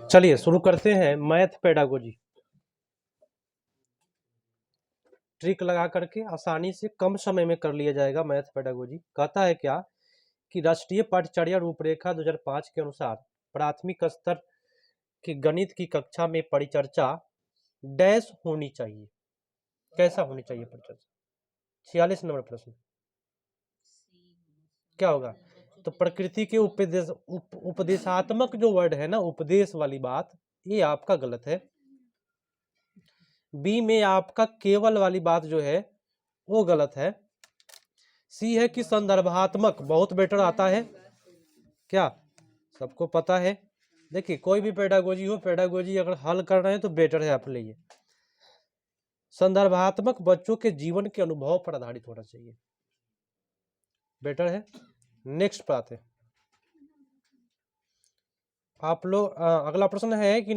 चलिए शुरू करते हैं मैथ पेडागोजी। ट्रिक लगा करके आसानी से कम समय में कर लिया जाएगा मैथ पेडागोजी। कहता है क्या कि राष्ट्रीय पाठ्यचर्या रूपरेखा 2005 के अनुसार प्राथमिक स्तर की गणित की कक्षा में परिचर्चा डैश होनी चाहिए। कैसा होनी चाहिए परिचर्चा? 46 नंबर प्रश्न क्या होगा? तो प्रकृति के उपदेशात्मक जो वर्ड है ना, उपदेश वाली बात, ये आपका गलत है। बी में आपका केवल वाली बात जो है वो गलत है। सी है कि संदर्भात्मक बहुत बेटर आता है। क्या सबको पता है? देखिए कोई भी पेडागोजी हो, पेडागोजी अगर हल कर रहे हैं तो बेटर है आपके लिए। संदर्भात्मक बच्चों के जीवन के अनुभव पर आधारित होना चाहिए, बेटर है। नेक्स्ट पर आते हैं आप लोग। अगला प्रश्न है कि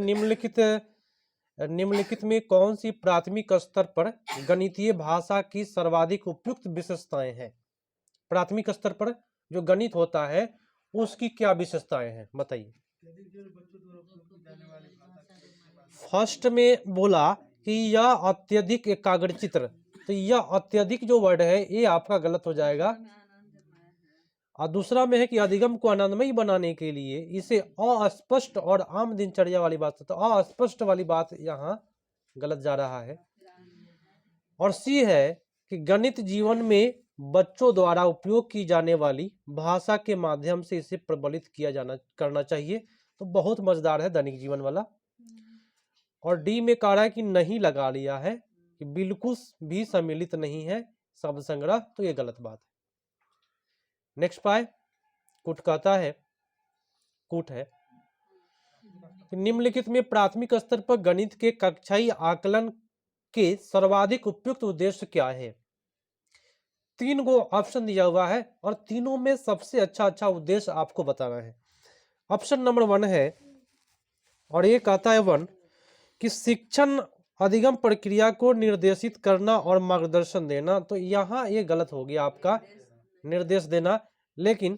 निम्नलिखित में कौन सी प्राथमिक स्तर पर गणितीय भाषा की सर्वाधिक उपयुक्त विशेषताएं हैं? प्राथमिक स्तर पर जो गणित होता है उसकी क्या विशेषताएं हैं बताइए। फर्स्ट में बोला कि यह अत्यधिक एकाग्रचित्र, तो यह अत्यधिक जो वर्ड है ये आपका गलत हो जाएगा। और दूसरा में है कि अधिगम को आनंदमयी बनाने के लिए इसे अस्पष्ट और आम दिनचर्या वाली बात, तो अस्पष्ट वाली बात यहाँ गलत जा रहा है। और सी है कि गणित जीवन में बच्चों द्वारा उपयोग की जाने वाली भाषा के माध्यम से इसे प्रबलित करना चाहिए, तो बहुत मजेदार है दैनिक जीवन वाला। और डी में कह रहा है कि नहीं लगा लिया है कि बिल्कुल भी सम्मिलित नहीं है शब्द संग्रह, तो ये गलत बात है। नेक्स्ट पाए कुट कहता है, कुट है निम्नलिखित में प्राथमिक स्तर पर गणित के कक्षाई आकलन के सर्वाधिक उपयुक्त उद्देश्य क्या है? 3 को ऑप्शन दिया हुआ है और तीनों में सबसे अच्छा उद्देश्य आपको बताना है। ऑप्शन नंबर 1 है और ये कहता है 1 कि शिक्षण अधिगम प्रक्रिया को निर्देशित करना और मार्गदर्शन देना, तो यहाँ ये गलत हो गया आपका निर्देश देना, लेकिन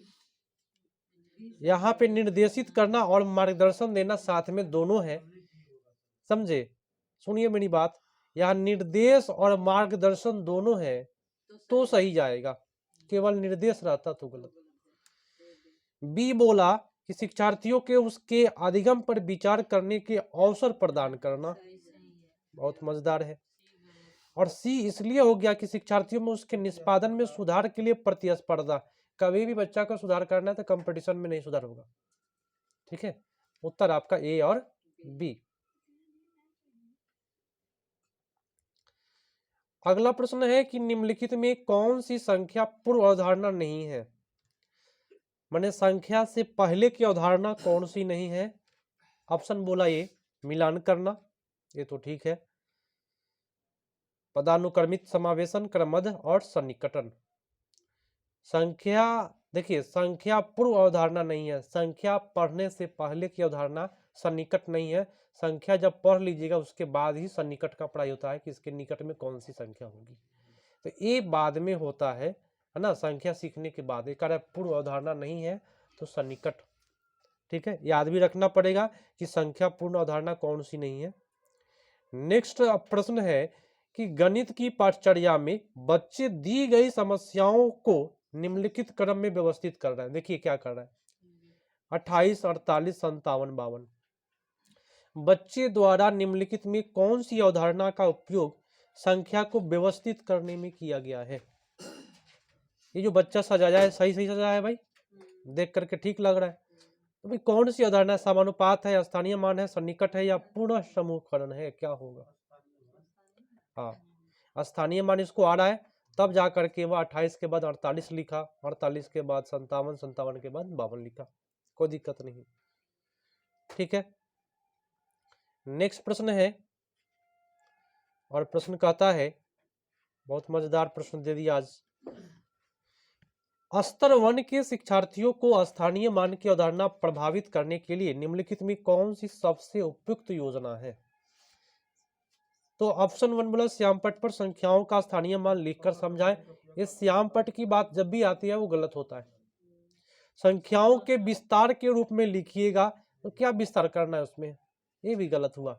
यहाँ पे निर्देशित करना और मार्गदर्शन देना साथ में दोनों है, समझे? सुनिए मेरी बात, यहाँ निर्देश और मार्गदर्शन दोनों है तो सही जाएगा, केवल निर्देश रहता तो गलत। बी बोला कि शिक्षार्थियों के उसके अधिगम पर विचार करने के अवसर प्रदान करना, बहुत मजेदार है। और सी इसलिए हो गया कि शिक्षार्थियों में उसके निष्पादन में सुधार के लिए प्रतिस्पर्धा, कभी भी बच्चा का सुधार करना है तो कंपटीशन में नहीं सुधार होगा। ठीक है, उत्तर आपका ए और बी। अगला प्रश्न है कि निम्नलिखित में कौन सी संख्या पूर्व अवधारणा नहीं है? माने संख्या से पहले की अवधारणा कौन सी नहीं है? ऑप्शन बोला ये मिलान करना, ये तो ठीक है। पदानुक्रमित समावेशन, क्रमबद्ध और सन्निकटन। संख्या, देखिए संख्या पूर्व अवधारणा नहीं है, संख्या पढ़ने से पहले की अवधारणा सन्निकट नहीं है। संख्या जब पढ़ लीजिएगा उसके बाद ही सन्निकट का पढ़ाई होता है कि इसके निकट में कौन सी संख्या होगी, तो ये बाद में होता है ना, संख्या सीखने के बाद। एक पूर्व अवधारणा नहीं है तो सन्निकट। ठीक है, याद भी रखना पड़ेगा कि संख्या पूर्ण अवधारणा कौन सी नहीं है। नेक्स्ट प्रश्न है कि गणित की पाठचर्या में बच्चे दी गई समस्याओं को निम्नलिखित क्रम में व्यवस्थित कर रहे हैं। देखिए क्या कर रहा है, 28, 48, 57, 52। बच्चे द्वारा निम्नलिखित में कौन सी अवधारणा का उपयोग संख्या को व्यवस्थित करने में किया गया है? ये जो बच्चा सजाया है सही सजाया है भाई, देख करके ठीक लग रहा है। तो भाई कौन सी अवधारणा, समानुपात है, स्थानीय मान है, सन्निकट है या पूर्ण समूहकरण है, क्या होगा? हाँ, स्थानीय मान इसको आ रहा है, तब जा करके वह 28 के बाद 48 लिखा, 48 के बाद 57, 57 के बाद 52 लिखा, कोई दिक्कत नहीं। ठीक है, नेक्स्ट प्रश्न है और प्रश्न कहता है, बहुत मजेदार प्रश्न दे दिया आज। स्तर 1 के शिक्षार्थियों को स्थानीय मान की अवधारणा प्रभावित करने के लिए निम्नलिखित में कौन सी सबसे उपयुक्त योजना है? तो ऑप्शन 1 बोला श्यामपट्ट पर संख्याओं का स्थानीय मान लिखकर समझाएं। इस श्यामपट्ट की बात जब भी आती है वो गलत होता है। संख्याओं के विस्तार के रूप में लिखिएगा, तो क्या विस्तार करना है उसमें, ये भी गलत हुआ।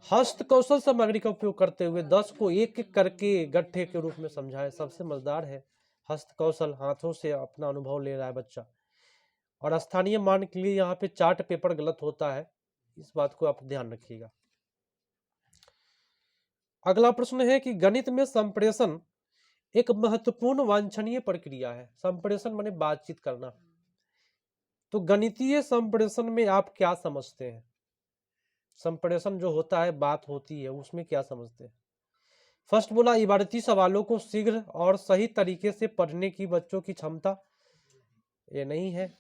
हस्त कौशल सामग्री का उपयोग करते हुए 10 को एक एक करके गट्ठे के रूप में समझाए, सबसे मजेदार है। हस्त कौशल, हाथों से अपना अनुभव ले रहा है बच्चा। और स्थानीय मान के लिए यहाँ पे चार्ट पेपर गलत होता है, इस बात को आप ध्यान रखिएगा। अगला प्रश्न है कि गणित में संप्रेषण एक महत्वपूर्ण वांछनीय प्रक्रिया है। संप्रेषण माने बातचीत करना, तो गणितीय संप्रेषण में आप क्या समझते हैं? संप्रेषण जो होता है, बात होती है, उसमें क्या समझते हैं? फर्स्ट बोला इबारती सवालों को शीघ्र और सही तरीके से पढ़ने की बच्चों की क्षमता, ये नहीं है।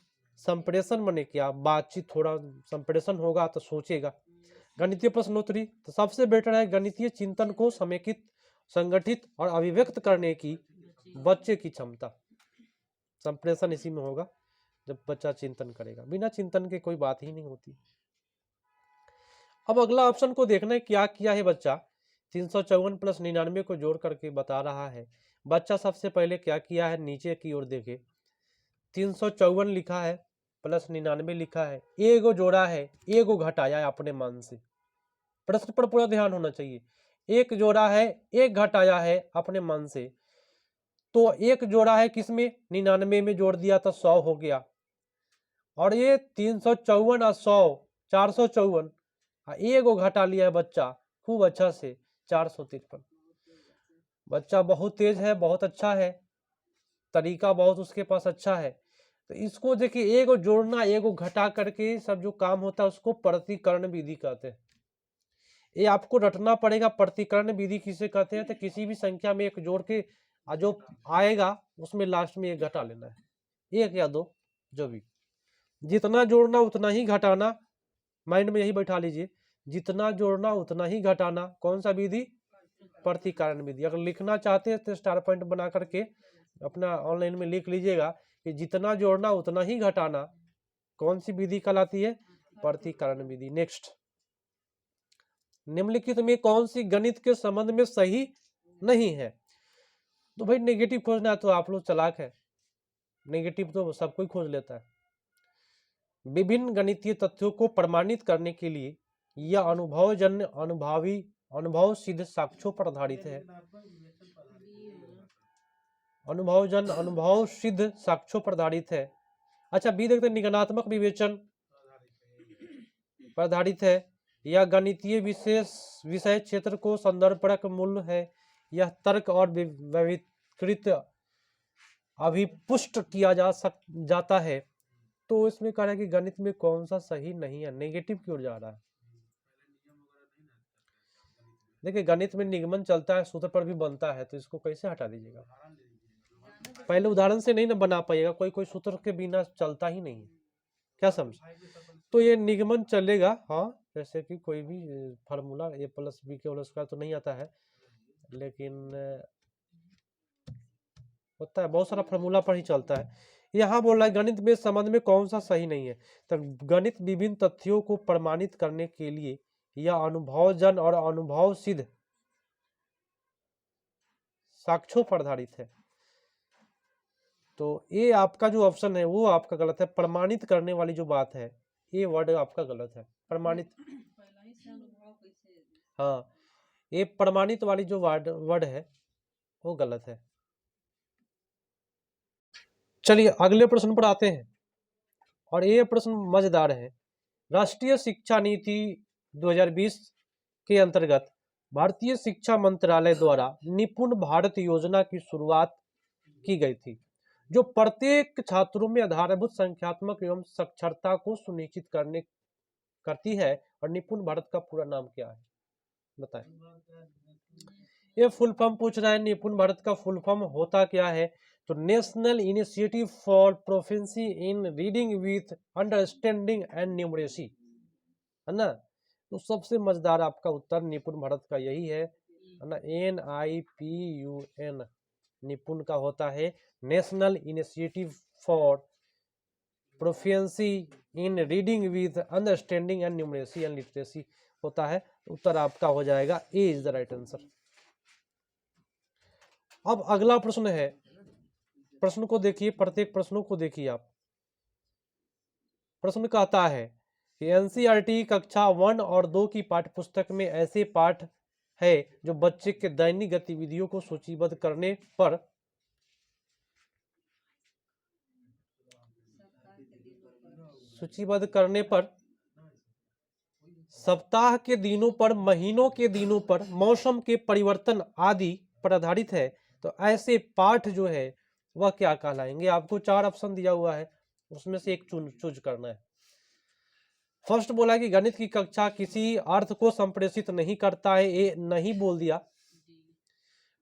संप्रेषण माने क्या? बातचीत, थोड़ा संप्रेषण होगा तो सोचेगा। गणितीय प्रश्नोत्तरी, तो सबसे बेटर है गणितीय चिंतन को समेकित, संगठित और अभिव्यक्त करने की बच्चे की क्षमता। संप्रेषण इसी में होगा जब बच्चा चिंतन करेगा, बिना चिंतन के कोई बात ही नहीं होती। अब अगला ऑप्शन को देखना है, क्या किया है बच्चा? 354 प्लस 99 को जोड़ करके बता रहा है। बच्चा सबसे पहले क्या किया है, नीचे की ओर देखे, 354 लिखा है प्लस 99 लिखा है, एगो जोड़ा है, एगो घटाया है अपने मान से। प्रश्न पर पूरा ध्यान होना चाहिए। एक जोड़ा है, एक घटाया है अपने मान से, तो एक जोड़ा है किसमें? 99 में जोड़ दिया तो 100 हो गया। और ये 354 और 100 454, एगो घटा लिया है बच्चा खूब अच्छा से, 453। बच्चा बहुत तेज है, बहुत अच्छा है, तरीका बहुत उसके पास अच्छा है। तो इसको देखिए, एगो जोड़ना एगो घटा करके सब जो काम होता है उसको प्रतिकरण विधि कहते हैं। ये आपको रटना पड़ेगा। प्रतिकरण विधि किसे कहते हैं? तो किसी भी संख्या में एक जोड़ के जो आएगा उसमें लास्ट में एक घटा लेना है, एक या दो, जो भी। जितना जोड़ना उतना ही घटाना, माइंड में यही बैठा लीजिए, जितना जोड़ना उतना ही घटाना। कौन सा विधि? प्रतिकरण विधि। अगर लिखना चाहते हैं तो स्टार पॉइंट बना करके अपना ऑनलाइन में लिख लीजिएगा कि जितना जोड़ना उतना ही घटाना कौन सी विधि कहलाती है? प्रतिकरण विधि। नेक्स्ट, निम्नलिखित में कौन सी गणित के संबंध में सही नहीं है? तो भाई नेगेटिव खोजना है तो आप लोग चालाक है, नेगेटिव तो सब कोई खोज लेता है। विभिन्न गणितीय तथ्यों को प्रमाणित करने के लिए यह अनुभवजन्य अनुभव सिद्ध साक्ष्यों पर आधारित है। अनुभवजन्य अनुभव सिद्ध साक्ष्यों पर आधारित है। अच्छा, बी देखते हैं, निगमनात्मक विवेचन पर आधारित है। यह गणितीय विषय क्षेत्र को संदर्भपरक मूल्य है। यह तर्क और व्यवहारिक अभिपुष्ट किया जाता है। तो इसमें कह रहा है कि गणित में कौन सा सही नहीं है, नेगेटिव की ओर जा रहा है। देखिए, गणित में निगमन चलता है, सूत्र पर भी बनता है, तो इसको कैसे हटा दीजिएगा? पहले उदाहरण से नहीं ना बना पाइएगा, कोई कोई सूत्र के बिना चलता ही नहीं है, क्या समझ? तो ये निगमन चलेगा, हाँ, जैसे कि कोई भी फार्मूला a प्लस बी के होल स्क्वायर तो नहीं आता है, लेकिन होता है, बहुत सारा फार्मूला पर ही चलता है। यहाँ बोल रहा है गणित में संबंध में कौन सा सही नहीं है? तो गणित विभिन्न तथ्यों को प्रमाणित करने के लिए यह अनुभवजन और अनुभव सिद्ध साक्ष्यों पर आधारित है। तो ये आपका जो ऑप्शन है वो आपका गलत है। प्रमाणित करने वाली जो बात है, ये वर्ड आपका गलत है। प्रमाणित, हाँ, ये प्रमाणित वाली जो वर्ड है वो गलत है। चलिए अगले प्रश्न पर आते हैं, और ये प्रश्न मजेदार है। राष्ट्रीय शिक्षा नीति 2020 के अंतर्गत भारतीय शिक्षा मंत्रालय द्वारा निपुण भारत योजना की शुरुआत की गई थी, जो प्रत्येक छात्रों में आधारभूत संख्यात्मक एवं साक्षरता को सुनिश्चित करती है। और निपुण भारत का पूरा नाम क्या है, बताएं? ये फुल फॉर्म पूछ रहा है, निपुण भारत का फुल फॉर्म होता क्या है? तो national initiative for proficiency in reading with understanding and numeracy, है ना? तो सबसे मजेदार आपका उत्तर निपुण भारत का यही है ना, NIPUN, निपुण का होता है national initiative for proficiency in reading with understanding and numeracy and literacy होता है। उत्तर आपका हो जाएगा ए इज द राइट आंसर। अब अगला प्रश्न है, प्रश्न को देखिए, प्रत्येक प्रश्नों को देखिए आप। प्रश्न कहता है कि एनसीईआरटी कक्षा 1 और 2 की पाठ्य पुस्तक में ऐसे पाठ है जो बच्चे के दैनिक गतिविधियों को सूचीबद्ध करने पर सप्ताह के दिनों पर, महीनों के दिनों पर, मौसम के परिवर्तन आदि पर आधारित है। तो ऐसे पाठ जो है वह क्या कहलाएंगे? आपको 4 ऑप्शन दिया हुआ है, उसमें से एक चूज करना है। फर्स्ट बोला कि गणित की कक्षा किसी अर्थ को संप्रेषित नहीं करता है, ये नहीं बोल दिया।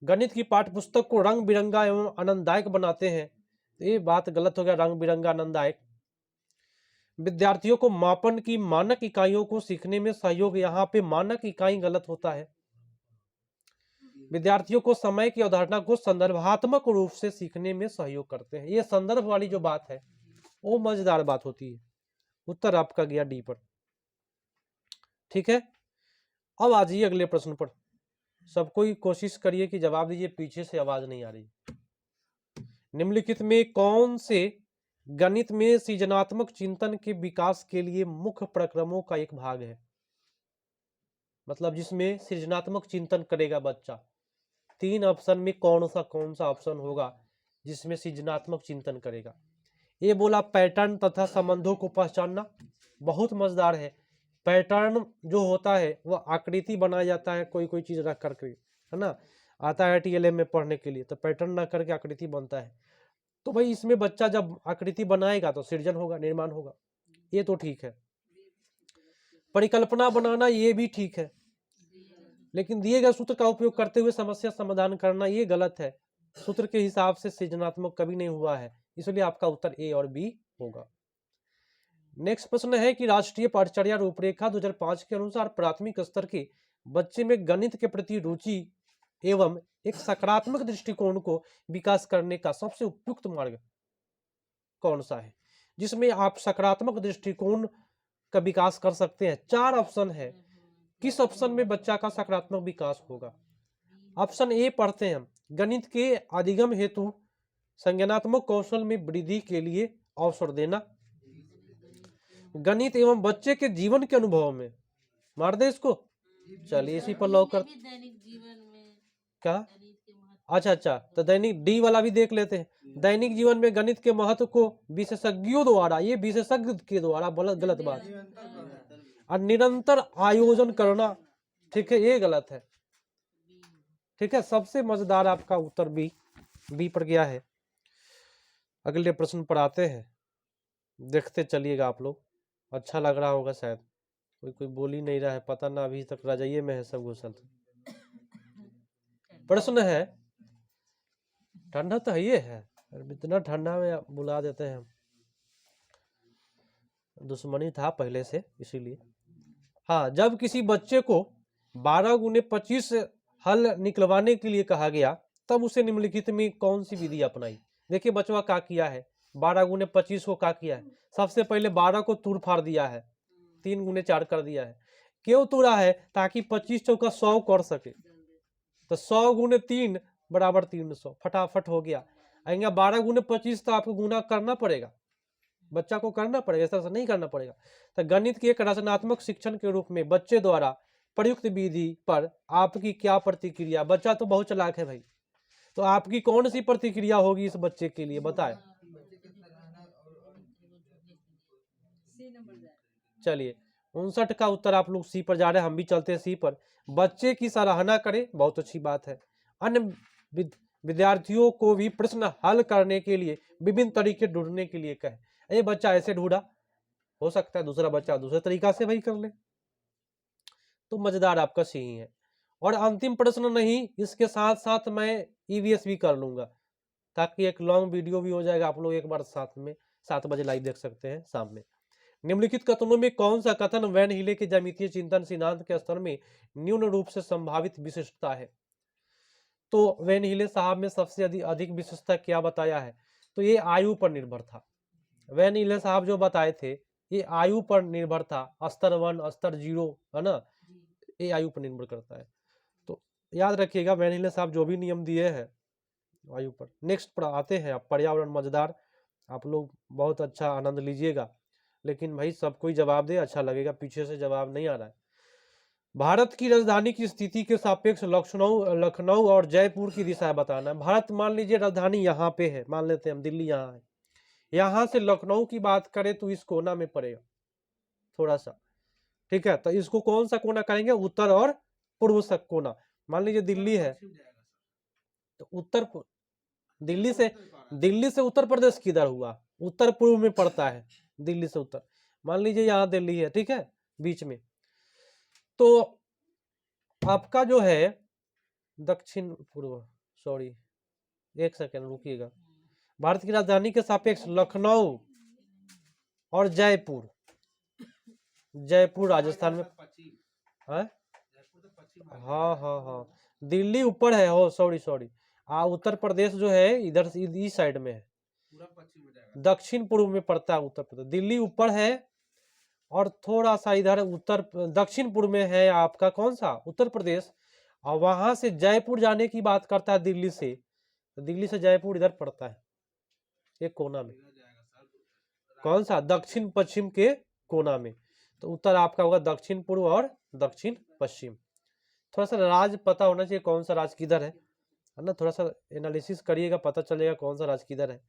गणित की पाठ्य पुस्तक को रंग बिरंगा एवं आनंददायक बनाते हैं, ये बात गलत हो गया। रंग बिरंगा आनंददायक। विद्यार्थियों को मापन की मानक इकाइयों को सीखने में सहयोग, यहाँ पे मानक इकाई गलत होता है। विद्यार्थियों को समय की अवधारणा को संदर्भात्मक रूप से सीखने में सहयोग करते हैं। ये संदर्भ वाली जो बात है वो मजेदार बात होती है। उत्तर आपका गया डी पर। ठीक है, अब आ जाइए अगले प्रश्न पर। सब कोई कोशिश करिए कि जवाब दीजिए, पीछे से आवाज नहीं आ रही। निम्नलिखित में कौन से गणित में सृजनात्मक चिंतन के विकास के लिए मुख्य प्रक्रमों का एक भाग है? मतलब जिसमें सृजनात्मक चिंतन करेगा बच्चा। 3 ऑप्शन में कौन सा ऑप्शन होगा जिसमें सृजनात्मक चिंतन करेगा? ये बोला पैटर्न तथा संबंधों को पहचानना, बहुत मजेदार है। पैटर्न जो होता है वह आकृति बनाया जाता है कोई कोई चीज रख करके, है ना, आता है टीएलएम में पढ़ने के लिए। तो पैटर्न रख करके आकृति बनता है। तो भाई इसमें बच्चा जब आकृति बनाएगा तो सृजन होगा, निर्माण होगा, ये तो ठीक है। परिकल्पना बनाना ये भी ठीक है, लेकिन दिए गए सूत्र का उपयोग करते हुए समस्या समाधान करना ये गलत है। सूत्र के हिसाब से सृजनात्मक कभी नहीं हुआ है, इसलिए आपका उत्तर ए और बी होगा। नेक्स्ट प्रश्न है कि राष्ट्रीय पाठ्यचर्या रूपरेखा 2005 के अनुसार प्राथमिक स्तर के बच्चे में गणित के प्रति रुचि एवं एक सकारात्मक दृष्टिकोण को विकास करने का सबसे उपयुक्त मार्ग कौन सा है, जिसमें आप सकारात्मक दृष्टिकोण का विकास कर सकते हैं? 4 ऑप्शन है, किस ऑप्शन में बच्चा का सकारात्मक विकास होगा? ऑप्शन ए पढ़ते हैं, गणित के अधिगम हेतु संज्ञानात्मक कौशल में वृद्धि के लिए अवसर देना, गणित एवं बच्चे के जीवन के अनुभव में, मार दे इसको, चलिए इसी पर लॉक कर। क्या? अच्छा, तो दैनिक डी वाला भी देख लेते हैं। दैनिक जीवन में गणित के महत्व को विशेषज्ञों द्वारा, ये विशेषज्ञ के द्वारा गलत बात, और निरंतर आयोजन करना, ठीक है, ये गलत है। ठीक है, सबसे मजेदार आपका उत्तर बी पर गया है। अगले प्रश्न पर आते हैं, देखते चलिएगा आप लोग, अच्छा लग रहा होगा शायद। कोई बोल ही नहीं रहा है, पता ना अभी तक रजाइये में है सब घुसल। प्रश्न है, ठंडा तो ये है, इतना ठंडा में बुला देते हैं, दुश्मनी था पहले से इसीलिए। हाँ, जब किसी बच्चे को 12 गुने 25 हल निकलवाने के लिए कहा गया तब उसे निम्नलिखित में कौन सी विधि अपनाई? देखिए बचवा क्या किया है, 12 गुने 25 को क्या किया है? सबसे पहले 12 को तूड़ फाड़ दिया है, 3 गुने 4 कर दिया है। क्यों तोड़ा है? ताकि 25 चौका 100 कर सके। तो 100 गुने 3 बराबर 300, फटाफट हो गया। 12 गुने 25 तो आपको गुना करना पड़ेगा, बच्चा को करना पड़ेगा, इस तरह से नहीं करना पड़ेगा। तो गणित के एक रचनात्मक शिक्षण के रूप में बच्चे द्वारा प्रयुक्त विधि पर आपकी क्या प्रतिक्रिया? बच्चा तो बहुत चालाक है भाई, तो आपकी कौन सी प्रतिक्रिया होगी इस बच्चे के लिए, बताएं। चलिए 59 का उत्तर आप लोग सी पर जा रहे हैं, हम भी चलते हैं सी पर। बच्चे की सराहना करें, बहुत अच्छी बात है। अन्य विद्यार्थियों को भी प्रश्न हल करने के लिए विभिन्न तरीके ढूंढने के लिए कहें। ये बच्चा ऐसे ढूंढा, हो सकता है दूसरा बच्चा दूसरे तरीका से भाई कर ले, तो मजेदार आपका सी ही है। और अंतिम प्रश्न नहीं, इसके साथ साथ मैं ईवीएस भी कर लूंगा, ताकि एक लॉन्ग वीडियो भी हो जाएगा, आप लोग एक बार साथ में 7 बजे लाइव देख सकते हैं शाम में। निम्नलिखित कथनों में कौन सा कथन वैन हीले के ज्यामितीय चिंतन सिद्धांत के स्तर में न्यून रूप से संभावित विशिष्टता है? तो वैन हीले साहब में सबसे अधिक विशिष्टता क्या बताया है? तो ये आयु पर निर्भर था। वैन हीले साहब जो बताए थे ये आयु पर निर्भर था, स्तर 1 स्तर 0, है ना, ये आयु पर निर्भर करता है। तो याद रखिएगा वैन हीले साहब जो भी नियम दिए हैं आयु पर। नेक्स्ट पर आते हैं, पर्यावरण मजेदार, आप लोग बहुत अच्छा आनंद लीजिएगा। लेकिन भाई सब कोई जवाब दे, अच्छा लगेगा, पीछे से जवाब नहीं आ रहा है। भारत की राजधानी की स्थिति के सापेक्ष लखनऊ लखनऊ और जयपुर की दिशा बताना है। भारत मान लीजिए राजधानी यहाँ पे है, मान लेते हैं हम दिल्ली यहाँ है, यहाँ से लखनऊ की बात करें तो इस कोना में पड़ेगा थोड़ा सा, ठीक है। तो इसको कौन सा कोना करेंगे, उत्तर और पूर्व सा कोना। मान लीजिए दिल्ली है तो दिल्ली से उत्तर प्रदेश किधर हुआ, उत्तर पूर्व में पड़ता है, दिल्ली से उत्तर। मान लीजिए यहाँ दिल्ली है, ठीक है, बीच में। तो आपका जो है दक्षिण पूर्व, सॉरी एक सेकेंड रुकिएगा, भारत की राजधानी के सापेक्ष लखनऊ और जयपुर, जयपुर राजस्थान में है। हाँ हाँ हाँ, दिल्ली ऊपर है, हो सॉरी सॉरी, उत्तर प्रदेश जो है इधर इस साइड में है, दक्षिण पूर्व में पड़ता है उत्तर प्रदेश। दिल्ली ऊपर है और थोड़ा सा इधर उत्तर दक्षिण पूर्व में है आपका कौन सा, उत्तर प्रदेश। और वहां से जयपुर जाने की बात करता है दिल्ली से, तो दिल्ली से जयपुर इधर पड़ता है एक कोना में, कौन सा, दक्षिण पश्चिम के कोना में। तो उत्तर आपका होगा दक्षिण पूर्व और दक्षिण पश्चिम। थोड़ा सा राज पता होना चाहिए कौन सा राज किधर है ना, थोड़ा सा एनालिसिस करिएगा, पता चलेगा कौन सा राज किधर है,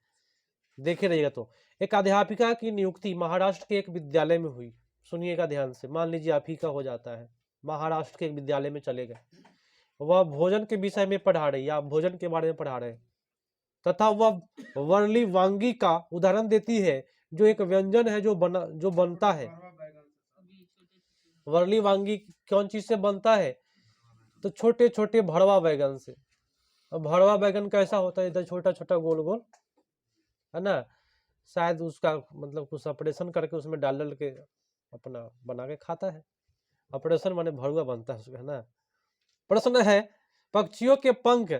देखे रहिएगा। तो एक अध्यापिका की नियुक्ति महाराष्ट्र के एक विद्यालय में हुई, सुनिएगा ध्यान से। मान लीजिए आप ही का हो जाता है, महाराष्ट्र के एक विद्यालय में चले गए, वह भोजन के विषय में पढ़ा रही है, आप भोजन के बारे में पढ़ा रहे हैं, तथा वह वर्ली वांगी का उदाहरण देती है, जो एक व्यंजन है जो बनता है। वर्ली वांगी कौन चीज से बनता है, तो छोटे छोटे भड़वा बैगन से। अब भड़वा बैगन कैसा होता है, इधर छोटा छोटा गोल गोल, है ना, शायद उसका मतलब कुछ ऑपरेशन करके उसमें डाल के अपना बना के खाता है, ऑपरेशन माने भड़वा बनता है उसका, है ना। प्रश्न है, पक्षियों के पंख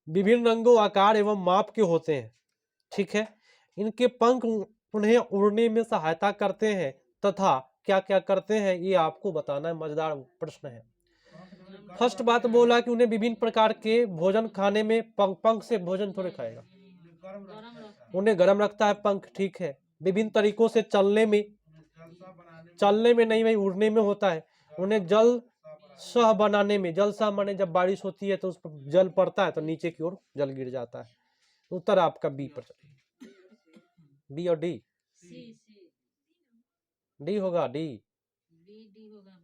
विभिन्न रंगों, आकार एवं माप के होते हैं, ठीक है। इनके पंख उन्हें उड़ने में सहायता करते हैं तथा क्या क्या करते हैं, ये आपको बताना है, मजेदार प्रश्न है। फर्स्ट बात बोला कि उन्हें विभिन्न प्रकार के भोजन खाने में, पंख से भोजन थोड़े खाएगा, उन्हें गर्म रखता है पंख, ठीक है। विभिन्न तरीकों से चलने में नहीं भाई, उड़ने में होता है। उन्हें जल सह बनाने में, जल सह माने जब बारिश होती है तो उस पर जल पड़ता है तो नीचे की ओर जल गिर जाता है। उत्तर आपका बी पर चलिए, बी और डी, डी होगा, डी,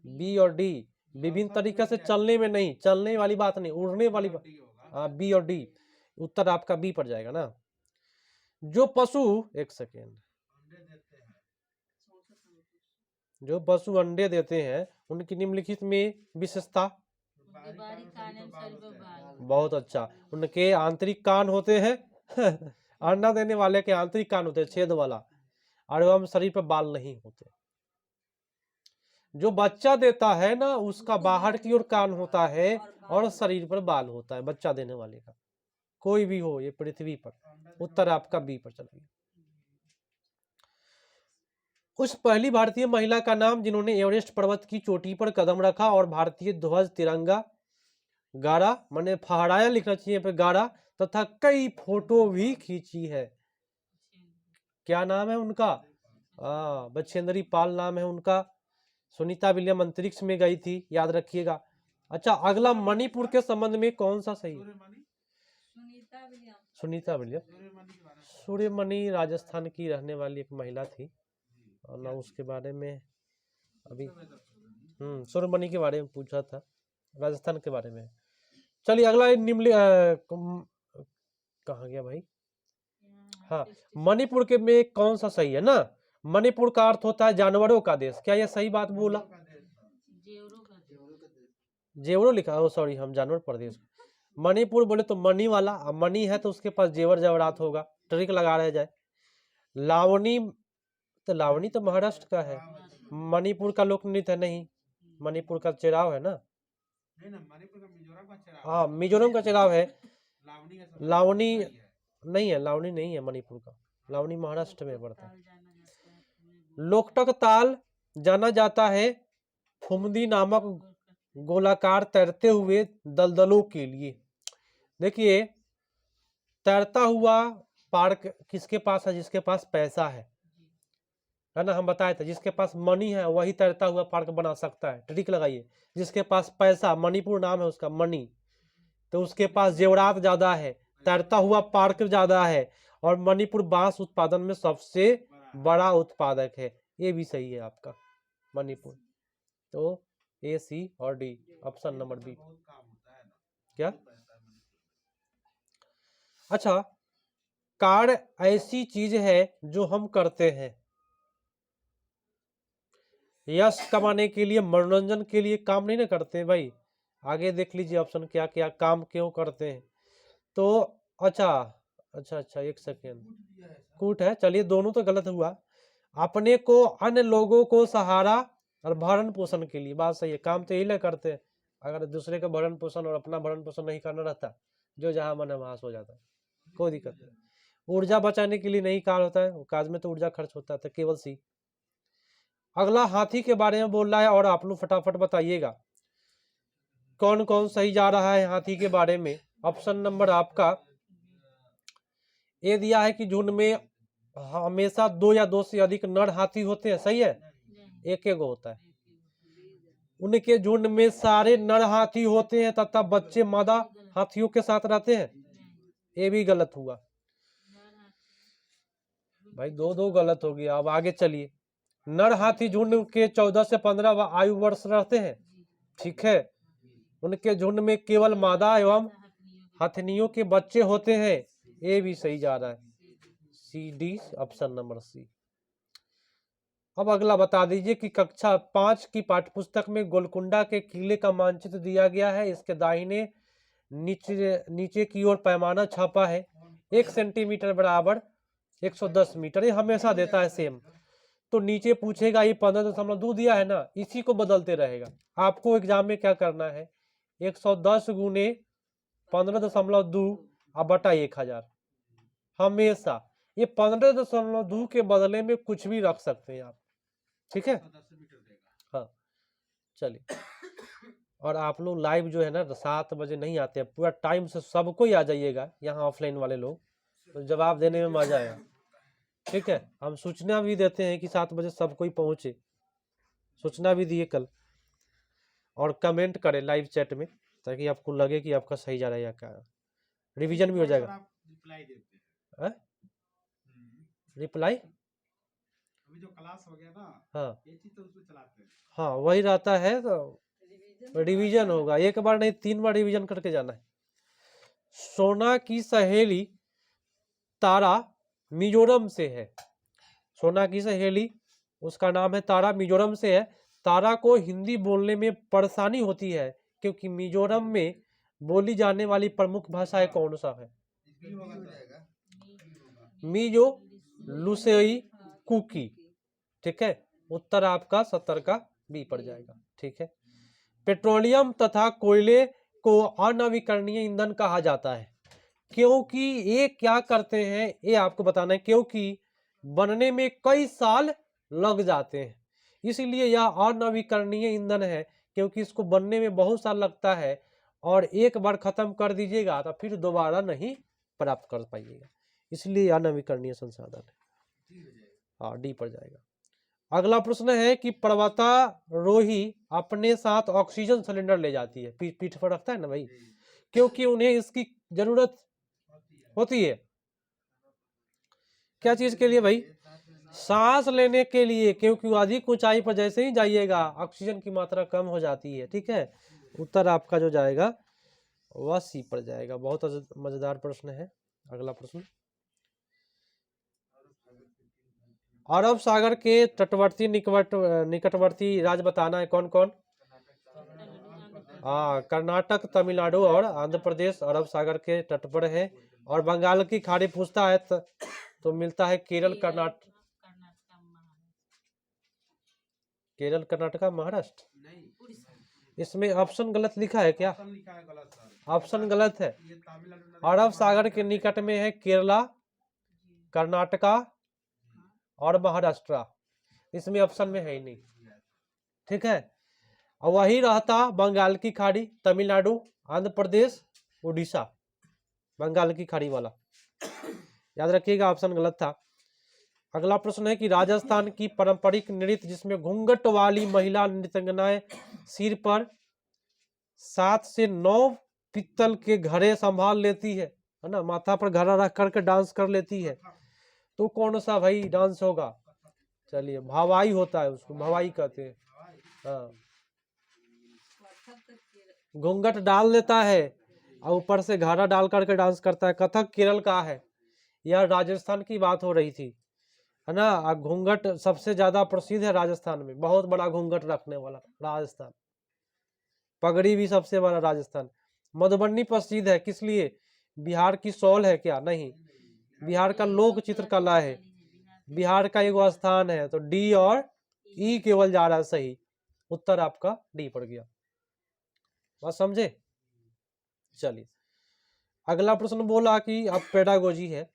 बी और डी, विभिन्न तरीके से चलने में नहीं, चलने वाली बात नहीं, उड़ने वाली बात, हाँ बी और डी, उत्तर आपका बी पर जाएगा ना। जो पशु, एक सेकेंड, जो पशु अंडे देते हैं उनकी निम्नलिखित में विशेषता, बहुत अच्छा, उनके आंतरिक कान होते हैं अंडा देने वाले के आंतरिक कान होते हैं छेद वाला, और एवं शरीर पर बाल नहीं होते। जो बच्चा देता है ना उसका बाहर की ओर कान होता है और शरीर पर बाल होता है, बच्चा देने वाले का, कोई भी हो ये पृथ्वी पर। उत्तर आपका बी पर चलिए। उस पहली भारतीय महिला का नाम जिन्होंने एवरेस्ट पर्वत की चोटी पर कदम रखा और भारतीय ध्वज तिरंगा गाड़ा, माने फहराया लिखना चाहिए पे, गाड़ा, तथा कई फोटो भी खींची है, क्या नाम है उनका, बछेंद्री पाल नाम है उनका। सुनीता विलियम अंतरिक्ष में गई थी, याद रखिएगा। अच्छा, अगला मणिपुर के संबंध में कौन सा सही, सुनीता विलियम, सूर्यमणि राजस्थान की रहने वाली एक महिला थी, और ना उसके बारे में अभी सूर्यमणि के बारे में पूछा था, राजस्थान के बारे में। चलिए अगला निम्न, कहाँ गया भाई, हाँ, मणिपुर के में कौन सा सही है ना, मणिपुर का अर्थ होता है जानवरों का देश, क्या यह सही बात बोला, जेवरों लिखा, ओ सॉरी हम जानवर प्रदेश, मणिपुर बोले तो मणि वाला, मणि है तो उसके पास जेवर जवरात होगा, ट्रिक लगा रह जाए। लावनी, तो लावनी तो महाराष्ट्र का है, मणिपुर का लोक नृत्य है, नहीं, मणिपुर का चिराव है ना, हाँ मिजोरम का चिराव है, लावनी नहीं है, लावनी नहीं है मणिपुर का, लावनी महाराष्ट्र में पड़ता है। लोकटक ताल जाना जाता है फुमदी नामक गोलाकार तैरते हुए दलदलों के लिए। देखिए तैरता हुआ पार्क किसके पास है, जिसके पास पैसा है है ना, हम बताए थे जिसके पास मनी है वही तैरता हुआ पार्क बना सकता है, ट्रिक लगाइए। जिसके पास पैसा, मणिपुर नाम है उसका, मनी, तो उसके पास जेवरात ज्यादा है, तैरता हुआ पार्क ज्यादा है, और मणिपुर बांस उत्पादन में सबसे बड़ा उत्पादक है। ये भी सही है आपका मणिपुर। तो ए, सी और डी, ऑप्शन नंबर बी। क्या? अच्छा, कार्य ऐसी चीज है जो हम करते हैं यश कमाने के लिए, मनोरंजन के लिए काम नहीं ना करते हैं भाई। आगे देख लीजिए ऑप्शन क्या क्या काम क्यों करते हैं। तो अच्छा अच्छा अच्छा, एक सेकेंड, कूट है, चलिए दोनों तो गलत हुआ। अपने को, अन्य लोगों को सहारा और भरण पोषण के लिए, बात सही है, काम तो यही ना करते हैं। अगर दूसरे का भरण पोषण और अपना भरण पोषण नहीं करना रहता, जो जहां मन है वहां सो जाता है, कोई दिक्कत नहीं। ऊर्जा बचाने के लिए नहीं कार्य होता है, काज में तो ऊर्जा खर्च होता है, तो केवल सी। अगला हाथी के बारे में बोल रहा है और आप लोग फटाफट बताइएगा कौन कौन सही जा रहा है हाथी के बारे में। ऑप्शन नंबर आपका ए दिया है कि झुंड में हमेशा 2 या 2 से अधिक नर हाथी होते हैं, सही है, एक एक होता है। उनके झुंड में सारे नर हाथी होते हैं तथा बच्चे मादा हाथियों के साथ रहते हैं, ये भी गलत हुआ भाई, दो दो गलत हो गया। अब आगे चलिए। नर हाथी झुंड के 14 से 15 आयु वर्ष रहते हैं, ठीक है। उनके झुंड में केवल मादा एवं हथनियों के बच्चे होते हैं, ये भी सही जा रहा है, C D, option number C. अब अगला बता दीजिए कि कक्षा 5 की पाठ्यपुस्तक में गोलकुंडा के किले का मानचित्र दिया गया है। इसके दाहिने नीचे की ओर पैमाना छापा है, 1 सेंटीमीटर बराबर 110 मीटर, ये हमेशा देता है सेम। तो नीचे पूछेगा ये 15.2 दिया है ना, इसी को बदलते रहेगा। आपको एग्जाम में क्या करना है, 110 गुने 15.2 बटा 1000, हमेशा ये 15.2 के बदले में कुछ भी रख सकते हैं आप, ठीक है। हाँ चलिए, और आप लोग लाइव जो है ना 7 बजे नहीं आते हैं, पूरा टाइम से सबको ही आ जाइएगा यहाँ, ऑफलाइन वाले लोग, तो जवाब देने में मजा आएगा, ठीक है। हम सूचना भी देते हैं कि 7 बजे सब कोई पहुंचे, सूचना भी दिए कल, और कमेंट करें लाइव चैट में ताकि आपको लगे कि आपका सही जा रहा है या क्या, रिवीजन भी हो जाएगा। रिप्लाई अभी जो क्लास हो गया ना, हाँ ये चीज तो उसमें चलाते हैं। हाँ वही रहता है, तो रिवीजन होगा, एक बार नहीं 3 बार रिवीजन करके जाना है। सोना की सहेली तारा मिजोरम से है, सोना की सहेली उसका नाम है तारा, मिजोरम से है। तारा को हिंदी बोलने में परेशानी होती है क्योंकि मिजोरम में बोली जाने वाली प्रमुख भाषा कौन सा है, मिजो, लुसेई, कुकी, ठीक है। उत्तर आपका 70 का बी पड़ जाएगा, ठीक है। पेट्रोलियम तथा कोयले को अनवीकरणीय ईंधन कहा जाता है क्योंकि ये क्या करते हैं, ये आपको बताना है, क्योंकि बनने में कई साल लग जाते हैं, इसलिए यह अनवीकरणीय ईंधन है, क्योंकि इसको बनने में बहुत साल लगता है और एक बार खत्म कर दीजिएगा तो फिर दोबारा नहीं प्राप्त कर पाइएगा, इसलिए अनवीकरणीय संसाधन है। हाँ डी पर जाएगा। अगला प्रश्न है कि पर्वतारोही अपने साथ ऑक्सीजन सिलेंडर ले जाती है, पीठ पर रखता है ना भाई, क्योंकि उन्हें इसकी जरूरत होती है, क्या चीज के लिए भाई, सांस लेने के लिए, क्योंकि अधिक ऊंचाई पर जैसे ही जाइएगा ऑक्सीजन की मात्रा कम हो जाती है, ठीक है। उत्तर आपका जो जाएगा वह सी पर जाएगा। बहुत मजेदार प्रश्न है। अगला प्रश्न, अरब सागर के तटवर्ती निकटवर्ती राज्य बताना है कौन कौन। हाँ, कर्नाटक, तमिलनाडु और आंध्र प्रदेश अरब सागर के तट पर है। और बंगाल की खाड़ी पूछता है तो मिलता है केरल, केरल, कर्नाटका, महाराष्ट्र। इसमें ऑप्शन गलत लिखा है क्या, ऑप्शन गलत है। अरब सागर के निकट में है केरला, कर्नाटका और महाराष्ट्र, इसमें ऑप्शन में है ही नहीं, ठीक है। और वही रहता बंगाल की खाड़ी, तमिलनाडु, आंध्र प्रदेश, उड़ीसा, बंगाल की खाड़ी वाला, याद रखिएगा ऑप्शन गलत था। अगला प्रश्न है कि राजस्थान की पारंपरिक नृत्य जिसमें घूंघट वाली महिला नृत्यंगनाएं सिर पर 7 से 9 पीतल के घड़े संभाल लेती है ना, माथा पर घड़ा रख करके डांस कर लेती है, तो कौन सा भाई डांस होगा? चलिए, भवाई होता है, उसको भवाई कहते हैं। हाँ, घूंघट डाल लेता है और ऊपर से घड़ा डाल करके डांस करता है। कथक केरल का है, यह राजस्थान की बात हो रही थी, है ना। घूंघट सबसे ज्यादा प्रसिद्ध है राजस्थान में, बहुत बड़ा घूंघट रखने वाला राजस्थान। पगड़ी भी सबसे बड़ा राजस्थान। मधुबनी प्रसिद्ध है किस लिए? बिहार की शॉल है क्या? नहीं, बिहार का लोक चित्रकला है, बिहार का एक स्थान है। तो डी और ई केवल जा रहा है सही, उत्तर आपका डी पड़ गया। बात समझे? चलिए, अगला प्रश्न बोला कि अब पेडागोजी है।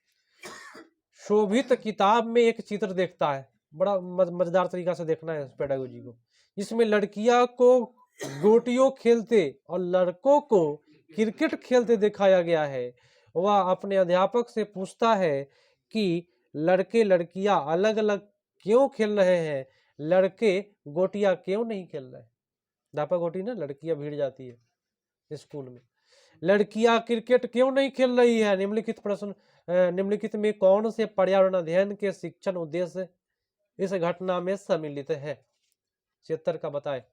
शोभित किताब में एक चित्र देखता है, बड़ा मजेदार तरीका से देखना है इस पेडागोजी को, जिसमें लड़कियां को गोटियों खेलते और लड़कों को क्रिकेट खेलते दिखाया गया है। वह अपने अध्यापक से पूछता है कि लड़के लड़कियां अलग अलग क्यों खेल रहे हैं, लड़के गोटियां क्यों नहीं खेल रहे? अध्यापक गोटी ना, लड़कियां भीड़ जाती है स्कूल में, लड़कियां क्रिकेट क्यों नहीं खेल रही है? निम्नलिखित प्रश्न निम्नलिखित में कौन से पर्यावरण अध्ययन के शिक्षण उद्देश्य इस घटना में सम्मिलित है? 76 का बताए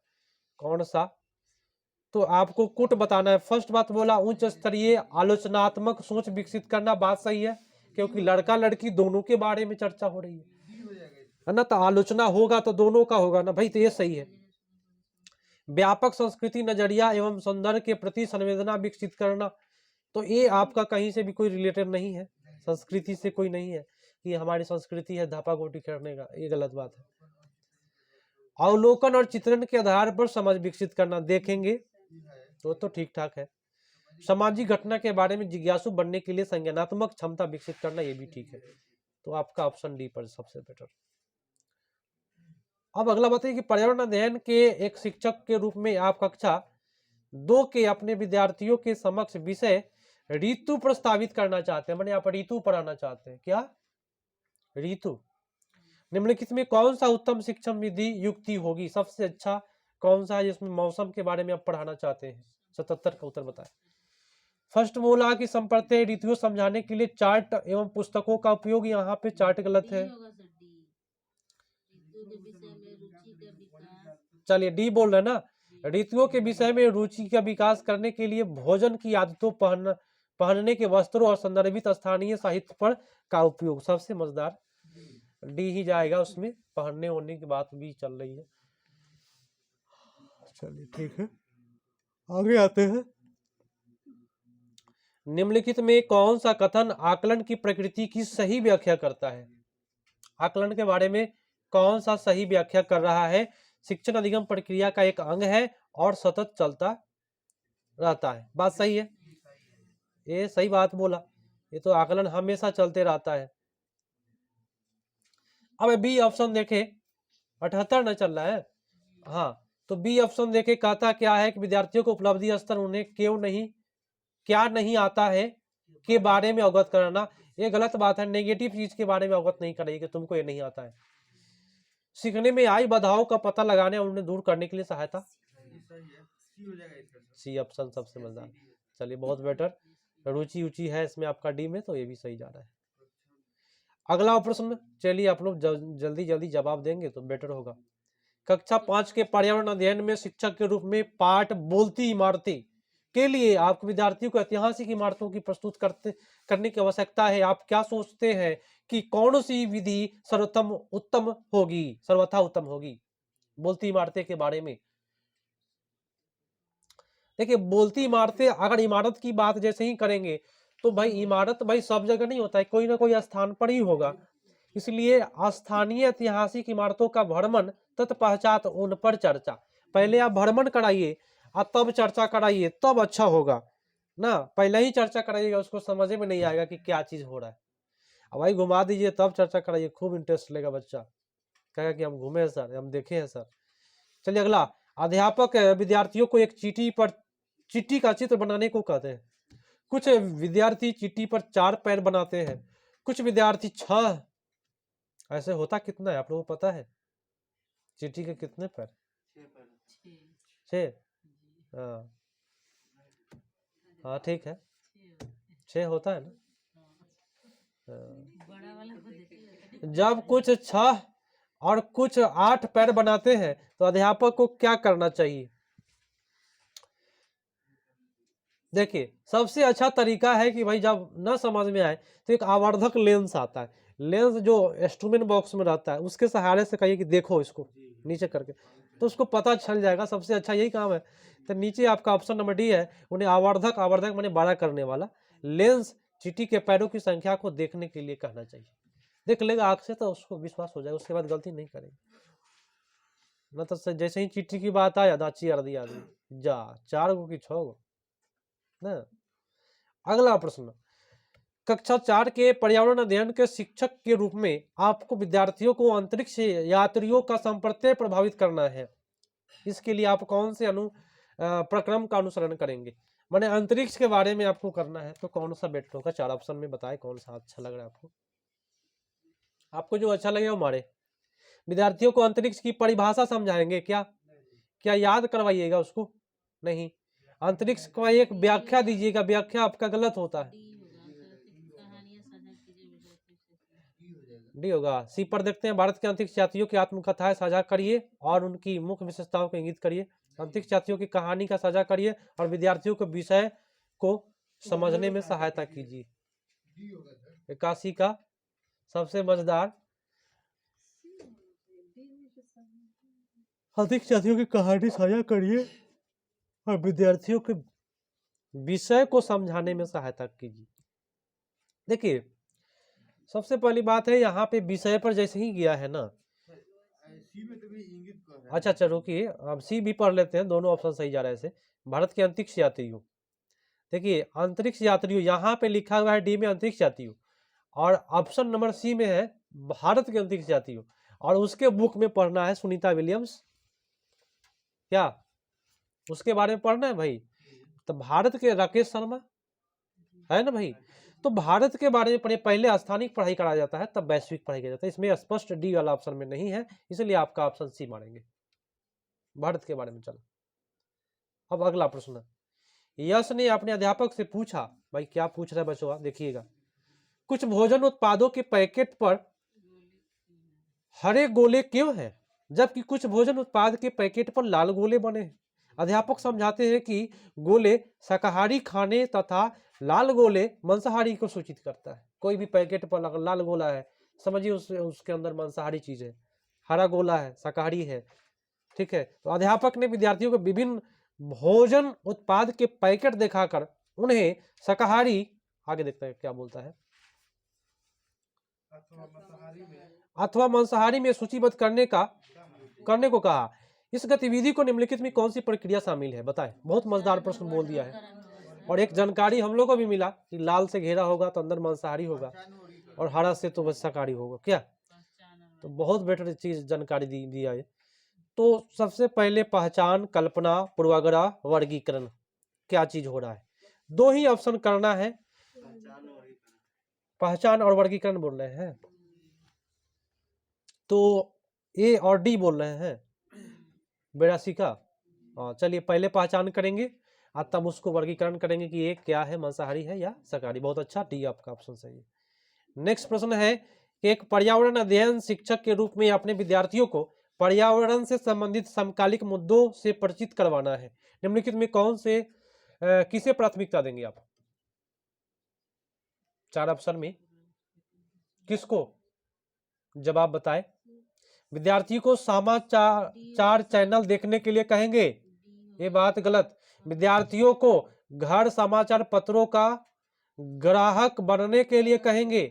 कौन सा? तो आपको कुट बताना है। फर्स्ट बात बोला उच्च स्तरीय आलोचनात्मक सोच विकसित करना, बात सही है, क्योंकि लड़का लड़की दोनों के बारे में चर्चा हो रही है ना, तो आलोचना होगा तो दोनों का होगा ना भाई, तो ये सही है। व्यापक संस्कृति नजरिया एवं सौंदर्य के प्रति संवेदना विकसित करना, तो ये आपका कहीं से भी कोई रिलेटेड नहीं है, संस्कृति से कोई नहीं है कि हमारी संस्कृति है धापा गोटी करने का, ये गलत बात है। अवलोकन और चित्रण के आधार पर समझ विकसित करना, देखेंगे तो ठीक ठाक है। सामाजिक घटना के बारे में जिज्ञासु बनने के लिए संज्ञानात्मक क्षमता विकसित करना, ये भी ठीक है। तो आपका ऑप्शन डी पर सबसे बेटर। अब अगला बताइए कि पर्यावरण अध्ययन के एक शिक्षक के रूप में आप कक्षा 2 के अपने विद्यार्थियों के समक्ष विषय ऋतु प्रस्तावित करना चाहते हैं, माने आप ऋतु पढ़ाना चाहते हैं। क्या ऋतु? निम्नलिखित में कौन सा उत्तम शिक्षण विधि युक्ति होगी? सबसे अच्छा कौन सा है जिसमें मौसम के बारे में आप पढ़ाना चाहते हैं? 77 का उत्तर बताएं। फर्स्ट बोला कि संप्रत्यय ऋतुओं समझाने के लिए चार्ट एवं पुस्तकों का उपयोग, यहाँ पे चार्ट गलत है। चलिए, डी बोल रहे ना, ऋतुओं के विषय में रुचि का विकास करने के लिए भोजन की आदतों, पहनने के वस्त्रों और संदर्भित स्थानीय साहित्य पर का उपयोग, सबसे मजेदार डी ही जाएगा, उसमें पहनने ओढ़ने की बात भी चल रही है। चलिए ठीक है, आगे आते हैं। निम्नलिखित में कौन सा कथन आकलन की प्रकृति की सही व्याख्या करता है? आकलन के बारे में कौन सा सही व्याख्या कर रहा है? शिक्षण अधिगम प्रक्रिया का एक अंग है और सतत चलता रहता है, बात सही है, ये सही बात बोला, ये तो आकलन हमेशा चलते रहता है। अब बी ऑप्शन देखे, 78 न चल रहा है, हाँ, तो बी ऑप्शन देखे, कहता क्या है कि विद्यार्थियों को उपलब्धि स्तर उन्हें क्या नहीं आता है के बारे में अवगत कराना, ये गलत बात है। नेगेटिव चीज के बारे में अवगत नहीं कराइए कि तुमको ये नहीं आता है। सीखने में आई बाधाओं का पता लगाने और उन्हें दूर करने के लिए सहायता, सी ऑप्शन सबसे मजेदार। चलिए बहुत बेटर, रुचि उची है इसमें आपका डी में, तो ये भी सही जा रहा है। अगला प्रश्न, चलिए आप लोग जल्दी जल्दी जवाब देंगे तो बेटर होगा। कक्षा 5 के पर्यावरण अध्ययन में शिक्षक के रूप में पाठ बोलती इमारतें के लिए आपके विद्यार्थियों को ऐतिहासिक इमारतों की प्रस्तुत करने की आवश्यकता है। आप क्या सोचते हैं कि कौन सी विधि सर्वोत्तम होगी बोलती इमारतें के बारे में? देखिए, बोलती इमारतें, अगर इमारत की बात जैसे ही करेंगे तो भाई इमारत भाई सब जगह नहीं होता है, कोई ना कोई स्थान पर ही होगा, इसलिए स्थानीय ऐतिहासिक इमारतों का भ्रमण तत्पश्चात उन पर चर्चा, पहले आप भ्रमण कराइए और तब चर्चा कराइए, तब अच्छा होगा ना। पहले ही चर्चा कराइएगा उसको समझ में नहीं आएगा कि क्या चीज हो रहा है। अब भाई घुमा दीजिए तब चर्चा कराइए, खूब इंटरेस्ट लेगा बच्चा, कहेगा कि हम घूमे हैं सर, हम देखे हैं सर। चलिए अगला, अध्यापक विद्यार्थियों को एक चिट्ठी का चित्र बनाने को कहते हैं। कुछ विद्यार्थी चिट्ठी पर 4 पैर बनाते हैं, कुछ विद्यार्थी 6 ऐसे होता कितना है आप लोगों को पता है? चींटी के कितने पैर? 6। हाँ हाँ ठीक है, 6 होता है ना। हाँ। जब कुछ 6 और कुछ 8 पैर बनाते हैं तो अध्यापक को क्या करना चाहिए? देखिए, सबसे अच्छा तरीका है कि भाई जब न समझ में आए तो एक आवर्धक लेंस आता है, लेंस जो इंस्ट्रूमेंट बॉक्स में रहता है, उसके सहारे से कहिए कि देखो इसको नीचे करके, तो उसको पता चल जाएगा। सबसे अच्छा यही काम है। तो नीचे आपका ऑप्शन नंबर डी है, उन्हें आवर्धक, आवर्धक माने बड़ा करने वाला लेंस चींटी के पैरों की संख्या को देखने के लिए कहना चाहिए। देख लेगा आंख से तो उसको विश्वास हो जाएगा, उसके बाद गलती नहीं करेंगे। न तो जैसे ही चींटी की बात आया दाची अड़ दी आदमी जा 4 गो की 6 गो ना। अगला प्रश्न, कक्षा 4 के पर्यावरण अध्ययन के शिक्षक के रूप में आपको विद्यार्थियों को अंतरिक्ष यात्रियों का संप्रत्यय प्रभावित करना है। इसके लिए आप कौन से प्रक्रम का अनुसरण करेंगे? माने अंतरिक्ष के बारे में आपको करना है तो कौन सा बेटर होगा? 4 ऑप्शन में बताए कौन सा अच्छा लग रहा है आपको। आपको जो अच्छा लगे वो मारे। विद्यार्थियों को अंतरिक्ष की परिभाषा समझाएंगे क्या? क्या याद करवाइएगा उसको? नहीं, अंतरिक्ष का एक व्याख्या दीजिएगा। व्याख्या आपका गलत होता है। डी होगा। सी पर देखते हैं, भारत के अंतरिक्ष यात्रियों की आत्मकथाएं साझा करिए और उनकी मुख्य विशेषताओं को इंगित करिए। अंतरिक्ष यात्रियों की कहानी का साझा करिए और विद्यार्थियों को विषय को समझने में सहायता कीजिए। 81 का सबसे मजेदार, अंतरिक्ष यात्रियों की कहानी साझा करिए और विद्यार्थियों के विषय को समझाने में सहायता कीजिए। देखिए, सबसे पहली बात है यहाँ पे विषय पर जैसे ही गया है ना। अच्छा रुकिए, अब सी भी पढ़ लेते हैं, दोनों ऑप्शन सही जा रहे हैं। भारत के अंतरिक्ष यात्रियों, देखिए अंतरिक्ष यात्रियों यहाँ पे लिखा हुआ है डी में अंतरिक्ष यात्रियों, और ऑप्शन नंबर सी में है भारत के अंतरिक्ष यात्रियों, और उसके बुक में पढ़ना है सुनीता विलियम्स। क्या उसके बारे में पढ़ना है भाई? तो भारत के राकेश शर्मा है ना भाई। तो भारत के बारे में पढ़े, पहले स्थानिक पढ़ाई कराया जाता है तब वैश्विक पढ़ाई किया जाता है। इसमें स्पष्ट डी वाला ऑप्शन में नहीं है, इसलिए आपका ऑप्शन सी मारेंगे, भारत के बारे में। चलो अब अगला प्रश्न, यश ने अपने अध्यापक से पूछा, भाई क्या पूछ रहा है बच्चों देखिएगा, कुछ भोजन उत्पादों के पैकेट पर हरे गोले क्यों हैं जबकि कुछ भोजन उत्पाद के पैकेट पर लाल गोले बने हैं? अध्यापक समझाते हैं कि गोले शाकाहारी खाने तथा लाल गोले मांसाहारी को सूचित करता है। कोई भी पैकेट पर लाल गोला है, समझिए उसके अंदर मांसाहारी चीज है, हरा गोला है शाकाहारी है। ठीक है, तो अध्यापक ने विद्यार्थियों को विभिन्न भोजन उत्पाद के पैकेट दिखाकर उन्हें शाकाहारी, आगे देखते हैं क्या बोलता है, अथवा मांसाहारी में सूचीबद्ध करने को कहा। इस गतिविधि को निम्नलिखित में कौन सी प्रक्रिया शामिल है बताएं। बहुत मजेदार प्रश्न बोल दिया है, और एक जानकारी हम लोग को भी मिला कि लाल से घेरा होगा तो अंदर मांसाहारी होगा और हरा से तो शाकाहारी होगा। क्या, तो बहुत बेटर चीज जानकारी दिया है। तो सबसे पहले पहचान, कल्पना, पूर्वाग्रह, वर्गीकरण, क्या चीज हो रहा है? दो ही ऑप्शन करना है, पहचान और वर्गीकरण बोल रहे हैं, तो ए और डी बोल रहे हैं 82 का। चलिए पहले पहचान करेंगे और तब उसको वर्गीकरण करेंगे कि ये क्या है, मांसाहारी है या शाकाहारी। बहुत अच्छा, डी आपका ऑप्शन सही है। नेक्स्ट प्रश्न है कि एक पर्यावरण अध्ययन शिक्षक के रूप में अपने विद्यार्थियों को पर्यावरण से संबंधित समकालिक मुद्दों से परिचित करवाना है। निम्नलिखित में कौन से किसे प्राथमिकता देंगे आप? 4 ऑप्शन में किसको? जवाब बताएं। विद्यार्थी को समाचार चैनल देखने के लिए कहेंगे, ये बात गलत। विद्यार्थियों को घर समाचार पत्रों का ग्राहक बनने के लिए कहेंगे।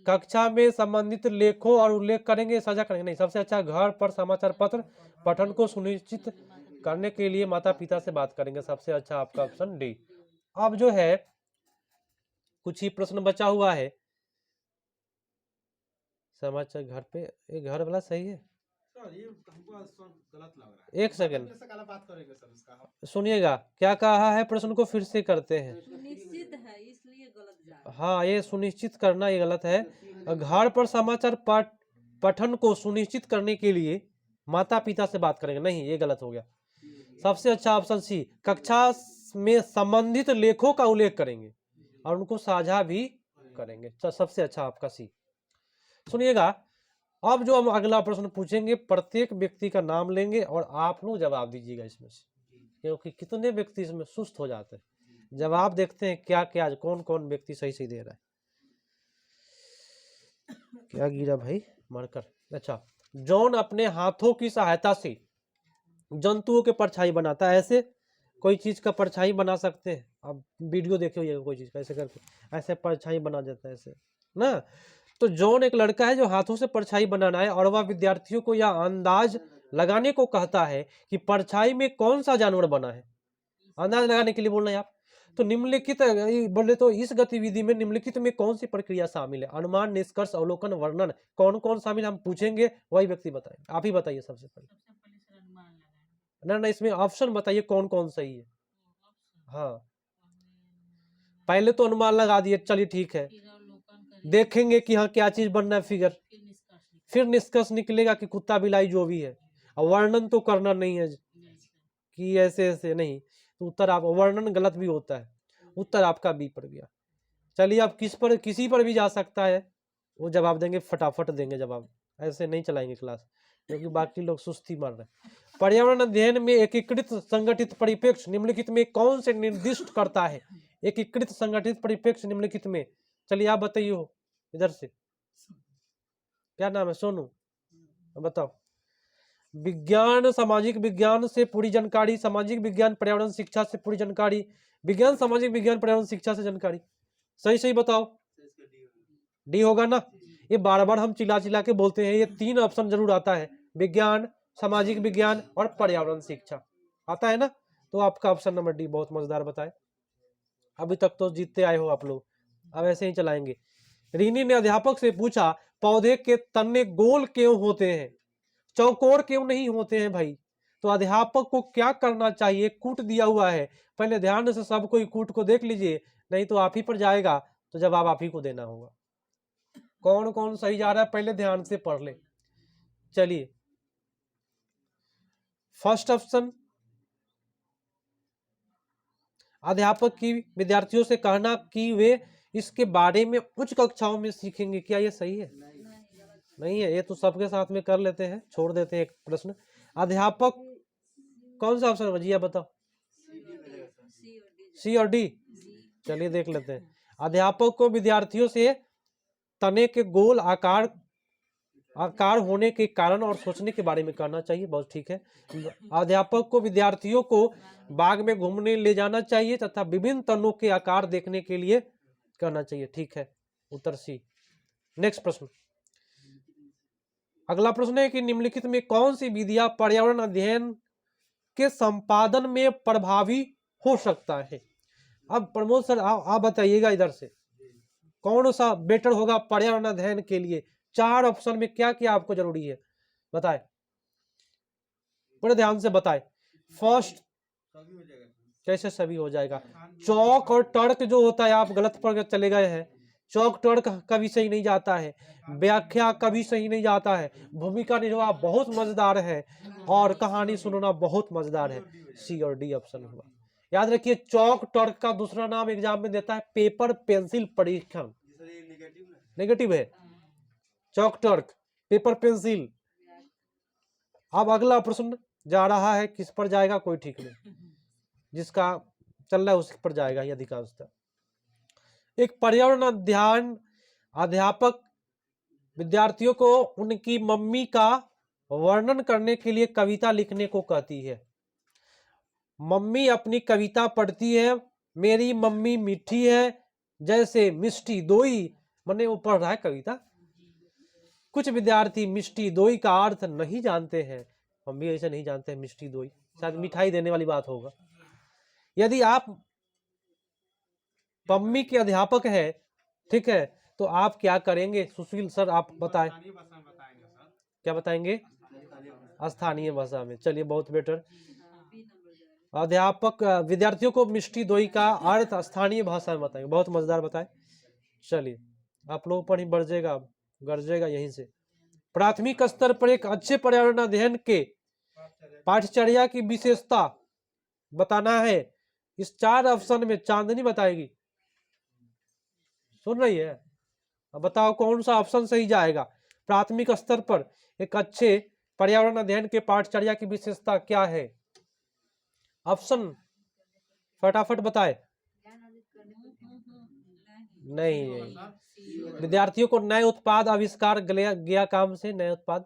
कक्षा में संबंधित लेखों और उल्लेख करेंगे, साझा करेंगे नहीं। सबसे अच्छा घर पर समाचार पत्र पठन को सुनिश्चित करने के लिए माता पिता से बात करेंगे। सबसे अच्छा आपका ऑप्शन डी। अब जो है कुछ ही प्रश्न बचा हुआ है, समाचार घर पे, ये घर वाला सही है सर, ये हमको गलत लग रहा है। एक सेकंड बात करेंगे सर उसका। सुनिएगा क्या कहा है, प्रश्न को फिर से करते हैं। सुनिश्चित है इसलिए गलत जा रहा है। हाँ, ये सुनिश्चित करना ये गलत है। घर पर समाचार पठन को सुनिश्चित करने के लिए माता पिता से बात करेंगे। नहीं, ये गलत हो गया। सबसे अच्छा ऑप्शन सी, कक्षा में संबंधित लेखों का उल्लेख करेंगे और उनको साझा भी करेंगे। सबसे अच्छा आपका सी। सुनिएगा, अब जो हम अगला प्रश्न पूछेंगे, प्रत्येक व्यक्ति का नाम लेंगे और आप लोग जवाब दीजिएगा इसमें से, क्योंकि कितने व्यक्ति इसमें सुस्त हो जाते हैं। जवाब देखते हैं क्या क्या, कौन कौन व्यक्ति सही सही दे रहा है। क्या गिरा भाई, मार्कर। अच्छा, जॉन अपने हाथों की सहायता से जंतुओं के परछाई बनाता है। ऐसे कोई चीज का परछाई बना सकते हैं, आप वीडियो देखे होइएगा कोई चीज का, ऐसे करके ऐसे परछाई बना देता है ऐसे ना। तो जॉन एक लड़का है जो हाथों से परछाई बनाना है और वह विद्यार्थियों को यह अंदाज लगाने को कहता है कि परछाई में कौन सा जानवर बना है। अंदाज लगाने के लिए बोल रहे हैं आप। तो निम्नलिखित बोले तो इस गतिविधि में निम्नलिखित में कौन सी प्रक्रिया शामिल है? अनुमान, निष्कर्ष, अवलोकन, वर्णन, कौन कौन शामिल हम पूछेंगे, वही व्यक्ति बताएंगे। आप ही बताइए सबसे पहले। ना इसमें ऑप्शन बताइए कौन कौन सही है। हाँ, पहले तो अनुमान लगा दिए, चलिए ठीक है। देखेंगे कि हाँ क्या चीज बनना है, फिगर, फिर निष्कर्ष निकलेगा कि कुत्ता बिलाई जो भी है। और वर्णन तो करना नहीं है कि ऐसे ऐसे नहीं, तो उत्तर आप, वर्णन गलत भी होता है। उत्तर आपका बी पर गया। चलिए, आप किसी पर भी जा सकता है, वो जवाब देंगे, फटाफट देंगे जवाब, ऐसे नहीं चलाएंगे क्लास, क्योंकि बाकी लोग सुस्ती मार रहे हैं। पर्यावरण अध्ययन में एकीकृत संगठित परिप्रेक्ष्य निम्नलिखित में कौन से निर्दिष्ट करता है? एकीकृत संगठित परिप्रेक्ष्य निम्नलिखित में, चलिए आप बताइए हो इधर से, क्या नाम है? सोनू, बताओ। विज्ञान सामाजिक विज्ञान से पूरी जानकारी, सामाजिक विज्ञान पर्यावरण शिक्षा से पूरी जानकारी, विज्ञान सामाजिक विज्ञान पर्यावरण शिक्षा से जानकारी। सही सही बताओ, डी होगा ना। ये बार बार हम चिल्ला चिल्ला के बोलते हैं, ये 3 ऑप्शन जरूर आता है, विज्ञान, सामाजिक विज्ञान और पर्यावरण शिक्षा आता है ना। तो आपका ऑप्शन नंबर डी बहुत मजेदार बताए। अभी तक तो जीतते आए हो आप लोग, अब ऐसे ही चलाएंगे। रीनी ने अध्यापक से पूछा, पौधे के तने गोल क्यों होते हैं, चौकोर क्यों नहीं होते हैं भाई? तो अध्यापक को क्या करना चाहिए? कूट दिया हुआ है, पहले ध्यान से सब कोई कूट को देख लीजिए, नहीं तो आप ही पर जाएगा, तो जवाब आप ही को देना होगा। कौन कौन सही जा रहा है पहले ध्यान से पढ़ ले। चलिए, फर्स्ट ऑप्शन, अध्यापक की विद्यार्थियों से कहना कि वे इसके बारे में उच्च कक्षाओं में सीखेंगे। क्या ये सही है? नहीं है, ये तो सबके साथ में कर लेते हैं, छोड़ देते हैं एक प्रश्न। अध्यापक, कौन सा ऑप्शन बजिया बताओ, सी और डी? चलिए देख लेते हैं। अध्यापक को विद्यार्थियों से तने के गोल आकार होने के कारण और सोचने के बारे में कहना चाहिए, बहुत ठीक है। अध्यापक को विद्यार्थियों को बाग में घूमने ले जाना चाहिए तथा विभिन्न तनों के आकार देखने के लिए कहना चाहिए, ठीक है, उत्तर सी। नेक्स्ट प्रश्न, अगला प्रश्न है कि निम्नलिखित में कौन सी विधियां पर्यावरण अध्ययन के संपादन में प्रभावी हो सकता है? अब प्रमोद सर आप बताइएगा इधर से, कौन सा बेटर होगा पर्यावरण अध्ययन के लिए? 4 ऑप्शन में क्या क्या आपको जरूरी है, बताए, बड़े ध्यान से बताए। फर्स्ट, कैसे सभी हो जाएगा? चौक और टर्क जो होता है, आप गलत पर चले गए हैं। चौक टर्क कभी सही नहीं जाता है, व्याख्या कभी सही नहीं जाता है, भूमिका निर्वाह बहुत मजेदार है, और कहानी सुनना बहुत मजेदार है। सी और डी ऑप्शन हुआ। याद रखिए, चौक टर्क का दूसरा नाम एग्जाम में देता है पेपर पेंसिल परीक्षण, नेगेटिव है चौक टर्क, पेपर पेंसिल। अब अगला प्रश्न जा रहा है, किस पर जाएगा कोई ठीक नहीं, जिसका चल रहा है उसी पर जाएगा ये अधिकांशतः। एक पर्यावरण अध्ययन अध्यापक विद्यार्थियों को उनकी मम्मी का वर्णन करने के लिए कविता लिखने को कहती है। मम्मी अपनी कविता पढ़ती है, मेरी मम्मी मीठी है जैसे मिष्टी दोई, मैंने वो पढ़ रहा है कविता। कुछ विद्यार्थी मिष्टी दोई का अर्थ नहीं जानते हैं, हम भी ऐसे नहीं जानते हैं मिष्टी दोई, शायद मिठाई देने वाली बात होगा। यदि आप मम्मी के अध्यापक है, ठीक है, तो आप क्या करेंगे? सुशील सर आप बताएं, क्या बताएंगे? स्थानीय भाषा में। चलिए बहुत बेटर। अध्यापक विद्यार्थियों को मिष्टी दोई का अर्थ स्थानीय भाषा में बताएंगे, बहुत मजेदार बताए। चलिए आप लोगों पर ही बढ़ जाएगा। गरजेगा यहीं से। प्राथमिक स्तर पर एक अच्छे पर्यावरण अध्ययन के पाठचर्या की विशेषता बताना है। इस 4 ऑप्शन में चांदनी बताएगी। सुन रही है? अब बताओ कौन सा ऑप्शन सही जाएगा। प्राथमिक स्तर पर एक अच्छे पर्यावरण अध्ययन के पाठचर्या की विशेषता क्या है? ऑप्शन फटाफट बताए। नहीं, विद्यार्थियों को नए उत्पाद आविष्कार गया काम से नए उत्पाद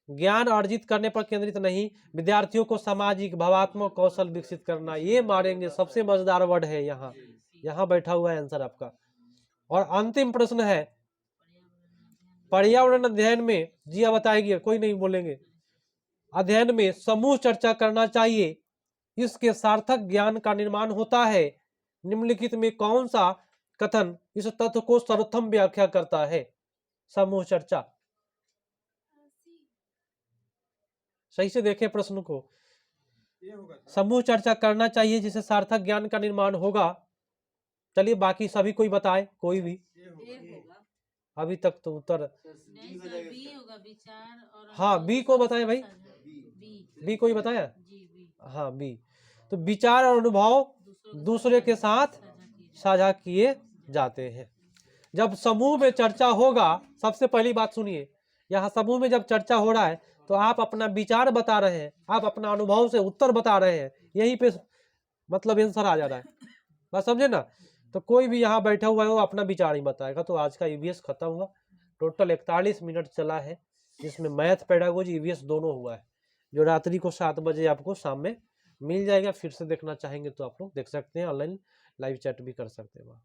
ज्ञान अर्जित करने पर केंद्रित नहीं, विद्यार्थियों को सामाजिक भावात्मक कौशल विकसित करना, ये मारेंगे। सबसे मजेदार वर्ड है यहाँ बैठा हुआ है आंसर आपका। और अंतिम प्रश्न है पर्यावरण अध्ययन में, जिया बताएगी, कोई नहीं बोलेंगे। अध्ययन में समूह चर्चा करना चाहिए, इसके सार्थक ज्ञान का निर्माण होता है। निम्नलिखित में कौन सा कथन इस तथ्य को सर्वोत्तम व्याख्या करता है? समूह चर्चा। सही से देखें प्रश्न को। समूह चर्चा करना चाहिए जिससे सार्थक ज्ञान का निर्माण होगा। चलिए बाकी सभी कोई बताए, कोई भी। अभी तक तो उत्तर हाँ बी को बताए भाई। बी कोई बताया? हाँ बी। तो विचार और अनुभव दूसरे के साथ साझा किए जाते हैं। जब समूह में चर्चा होगा, सबसे पहली बात सुनिए, यहाँ समूह में जब चर्चा हो रहा है तो आप अपना विचार बता रहे हैं, आप अपना अनुभव से उत्तर बता रहे हैं, यहीं पे मतलब आंसर आ जा रहा है। बस समझे ना? तो कोई भी यहाँ बैठा हुआ है वो अपना विचार ही बताएगा। तो आज का ईवीएस खत्म हुआ। टोटल 41 मिनट चला है, जिसमें मैथ, पेडागोजी, ईवीएस दोनों हुआ है, जो रात्रि को 7 बजे आपको शाम में मिल जाएगा। फिर से देखना चाहेंगे तो आप लोग देख सकते हैं, ऑनलाइन लाइव चैट भी कर सकते हैं वहाँ।